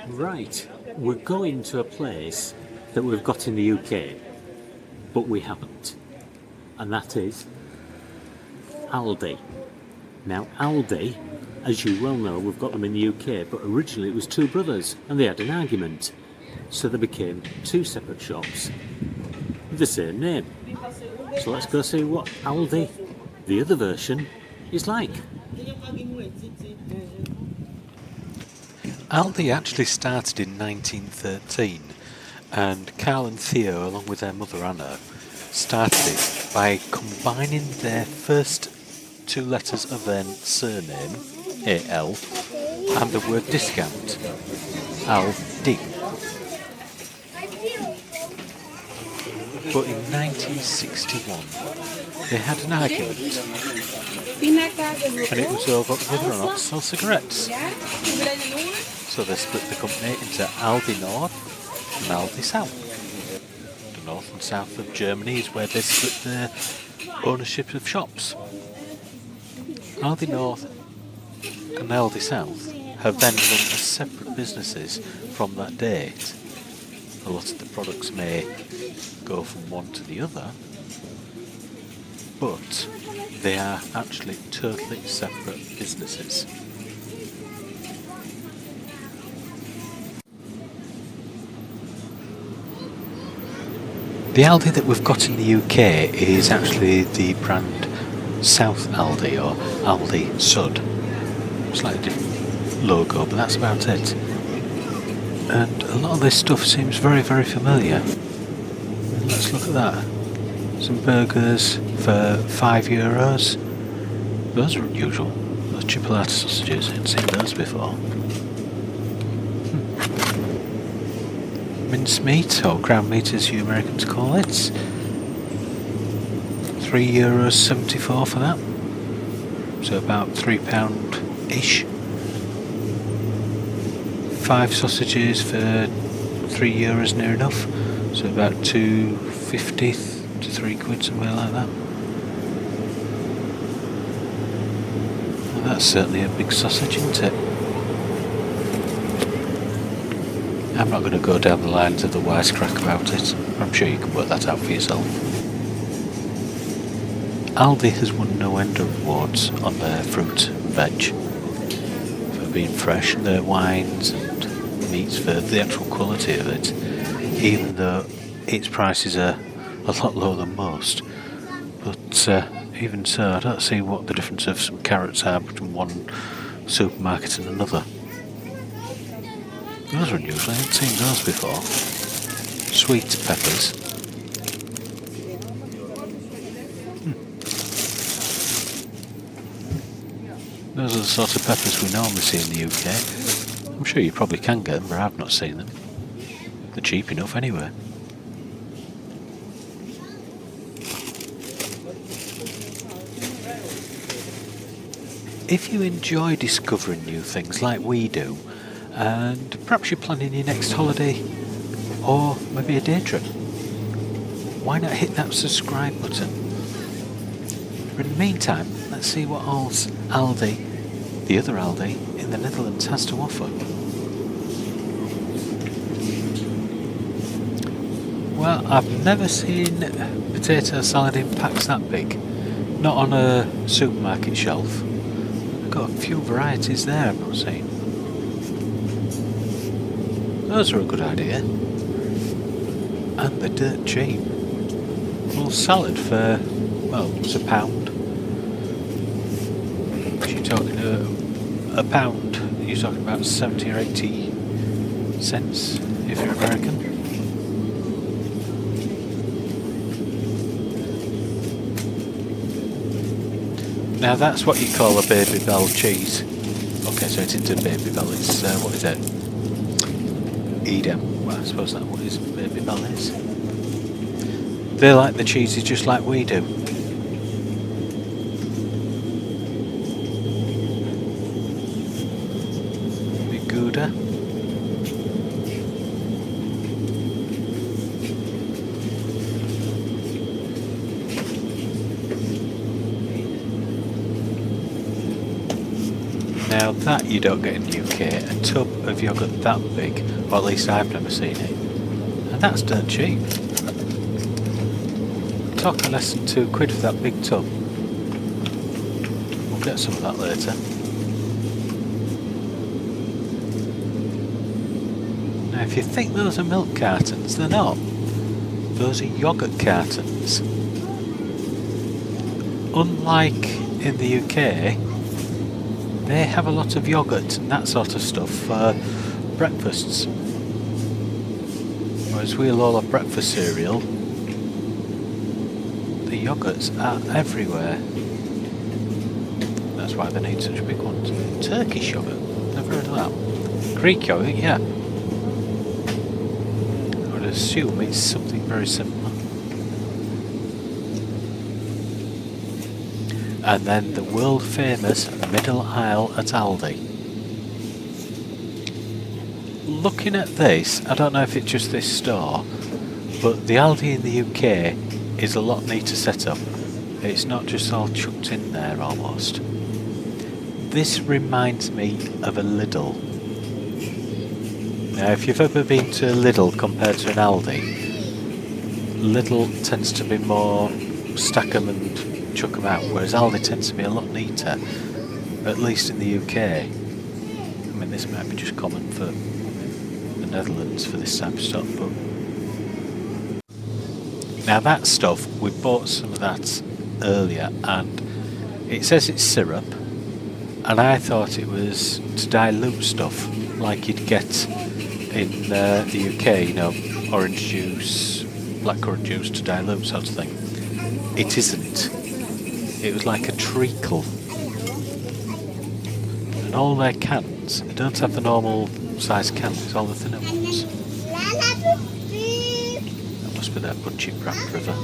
Right, we're going to a place that we've got in the UK, but we haven't, and that is Aldi. Now, Aldi, as you well know, we've got them in the UK, but originally it was two brothers, and they had an argument, so they became two separate shops with the same name. So let's go see what Aldi, the other version, is like. Aldi actually started in 1913, and Karl and Theo, along with their mother Anna, started it by combining their first two letters of their surname, A-L, and the word discount, Aldi. But in 1961, they had an argument, and it was over whether or not to sell cigarettes. So they split the company into Aldi Nord and Aldi Süd. The north and south of Germany is where they split their ownership of shops. Aldi North and Aldi South have then run as separate businesses from that date. A lot of the products may go from one to the other, but they are actually totally separate businesses. The Aldi that we've got in the UK is actually the brand South Aldi or Aldi Süd. Slightly different logo, but that's about it. And a lot of this stuff seems very, very familiar. Let's look at that. Some burgers for €5. Those are unusual. Those chipolata sausages, I hadn't seen those before. Mincemeat, or ground meat as you Americans call it. €3.74 for that. So about £3-ish. 5 sausages for €3 near enough. So about £2.50 to £3, somewhere like that. Well, that's certainly a big sausage, isn't it? I'm not going to go down the lines of the wisecrack about it. I'm sure you can work that out for yourself. Aldi has won no end of awards on their fruit and veg for being fresh, and their wines and meats for the actual quality of it, even though its prices are a lot lower than most. But even so, I don't see what the difference of some carrots are between one supermarket and another. Those are unusual, I haven't seen those before. Sweet peppers. Those are the sort of peppers we normally see in the UK. I'm sure you probably can get them, but I've not seen them. They're cheap enough anyway. If you enjoy discovering new things like we do, and perhaps you're planning your next holiday or maybe a day trip, why not hit that subscribe button? But in the meantime, let's see what else Aldi, the other Aldi in the Netherlands, has to offer. Well, I've never seen potato salad in packs that big, not on a supermarket shelf. I've got a few varieties there I've not seen. Those are a good idea. And they're dirt cheap. Well, salad for, well, it's £1. If you're talking a pound, you're talking about 70 or 80 cents if you're American. Now that's what you call a Baby Bell cheese. Okay, so it isn't a Baby Bell, it's, what is it? Edam. Well, I suppose that's what his Baby Bell is. They like the cheeses just like we do. Big Gouda. Now Now that you don't get in the UK, a tub of yoghurt that big, or at least I've never seen it, and that's dirt cheap. Talking less than £2 for that big tub. We'll get some of that later. Now if you think those are milk cartons, they're not. Those are yoghurt cartons. Unlike in the UK, they have a lot of yoghurt and that sort of stuff for breakfasts. Whereas we'll all have breakfast cereal, the yoghurts are everywhere. That's why they need such big ones. Turkish yoghurt, never heard of that. Greek yoghurt, yeah. I would assume it's something very similar. And then the world famous middle aisle at Aldi. Looking at this, I don't know if it's just this store, but the Aldi in the UK is a lot neater set up. It's not just all chucked in there almost. This reminds me of a Lidl. Now if you've ever been to a Lidl compared to an Aldi, Lidl tends to be more stack 'em and chuck them out, whereas Aldi tends to be a lot neater, at least in the UK. I mean, this might be just common for the Netherlands for this type of stuff, but now that stuff, we bought some of that earlier, and it says it's syrup, and I thought it was to dilute stuff like you'd get in the UK, you know, orange juice, blackcurrant juice to dilute sort of thing. It isn't. It was like a treacle. And all their cans, they don't have the normal size cans, it's all the thinner ones. That must be their budget brand river.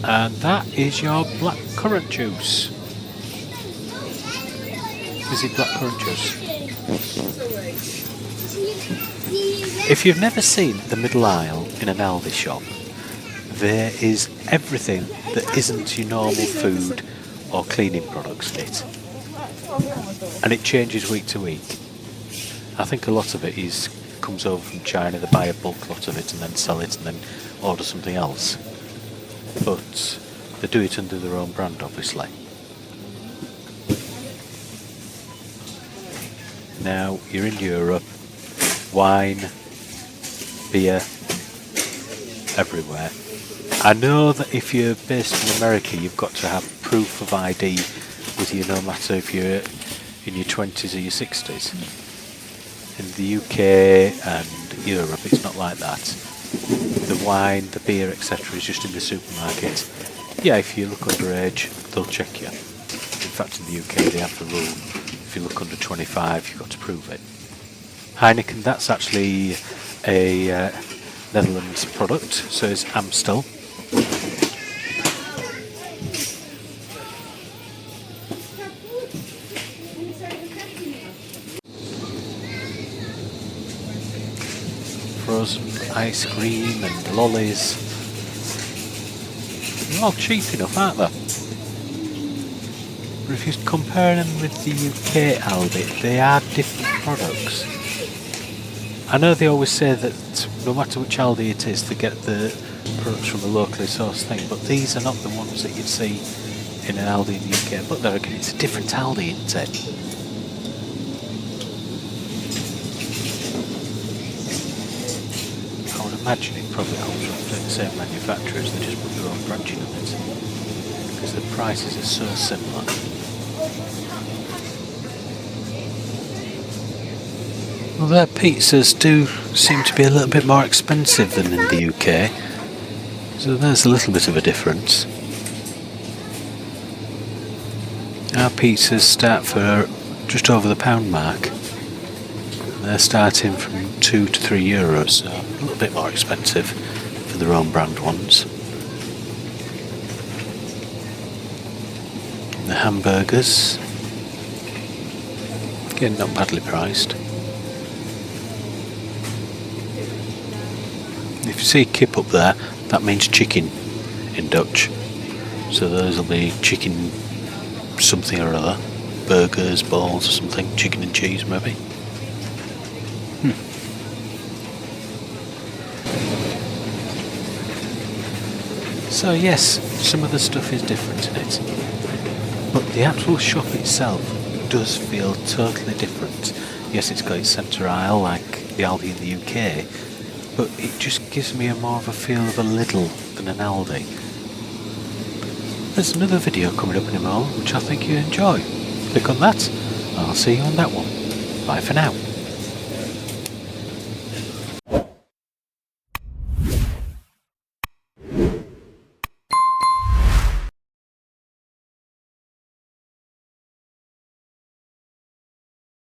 And that is your blackcurrant juice. Is it blackcurrant juice? If you've never seen the middle aisle in an Aldi shop, there is everything that isn't your normal food or cleaning products in it. And it changes week to week. I think a lot of it comes over from China, they buy a bulk lot of it and then sell it and then order something else. But they do it under their own brand, obviously. Now, you're in Europe, wine, beer, everywhere. I know that if you're based in America, you've got to have proof of ID with you, no matter if you're in your 20s or your 60s. In the UK and Europe, it's not like that. The wine, the beer, etc. is just in the supermarket. Yeah, if you look underage, they'll check you. In fact, in the UK, they have the rule, if you look under 25, you've got to prove it. Heineken, that's actually a Netherlands product, so is Amstel. Frozen ice cream and lollies. They're all cheap enough, aren't they? But if you compare them with the UK Aldi, they are different products. I know they always say that no matter which Aldi it is, they get the products from a locally sourced thing, but these are not the ones that you'd see in an Aldi in the UK. But there again, it's a different Aldi, isn't it? I would imagine it probably comes from the same manufacturers, they just put their own branding on it, because the prices are so similar. Well, their pizzas do seem to be a little bit more expensive than in the UK, so there's a little bit of a difference. Our pizzas start for just over the £1 mark. They're starting from €2 to €3, so a little bit more expensive for their own brand ones. The hamburgers, again not badly priced. If you see kip up there, that means chicken in Dutch. So those will be chicken something or other, burgers, balls or something, chicken and cheese maybe. So yes, some of the stuff is different in it, but the actual shop itself does feel totally different. Yes, it's got its centre aisle like the Aldi in the UK, but it just gives me more of a feel of a Lidl than an Aldi. There's another video coming up in a moment which I think you'll enjoy. Click on that, and I'll see you on that one. Bye for now.